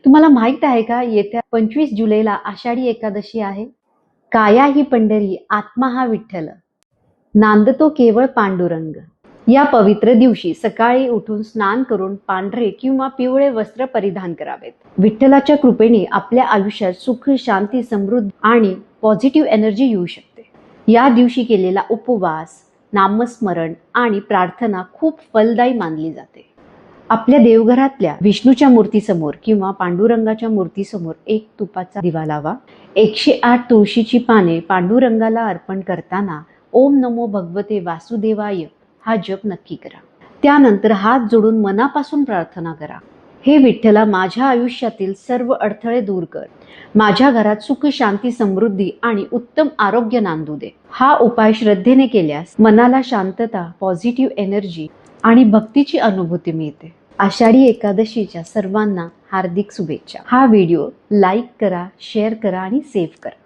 तुम्हाला माहित आहे का, येत्या 25 जुलैला आषाढी एकादशी आहे. काया ही पंढरी, आत्मा हा विठ्ठल, नांदतो केवळ पांडुरंग. या पवित्र दिवशी सकाळी उठून स्नान करून पांढरे किंवा पिवळे वस्त्र परिधान करावेत. विठ्ठलाच्या कृपेने आपल्या आयुष्यात सुख, शांती, समृद्धी आणि पॉझिटिव्ह एनर्जी येऊ शकते. या दिवशी केलेला उपवास, नामस्मरण आणि प्रार्थना खूप फलदायी मानली जाते. आपल्या देवघरातल्या विष्णूच्या मूर्तीसमोर किंवा पांडुरंगाच्या मूर्तीसमोर एक तुपाचा दिवा लावा. 108 तुळशीची पाने पांडुरंगाला अर्पण करताना ओम नमो भगवते वासुदेवाय हा जप नक्की करा. त्यानंतर हात जोडून मनापासून प्रार्थना करा. हे विठ्ठला, माझ्या आयुष्यातील सर्व अडथळे दूर कर. माझ्या घरात सुख, शांती, समृद्धी आणि उत्तम आरोग्य नांदू दे. हा उपाय श्रद्धेने केल्यास मनाला शांतता, पॉझिटिव्ह एनर्जी आणि भक्तीची अनुभूती मिळते. आषाढी एकादशीच्या सर्वांना हार्दिक शुभेच्छा. हा व्हिडिओ लाईक करा, शेअर करा आणि सेव्ह करा.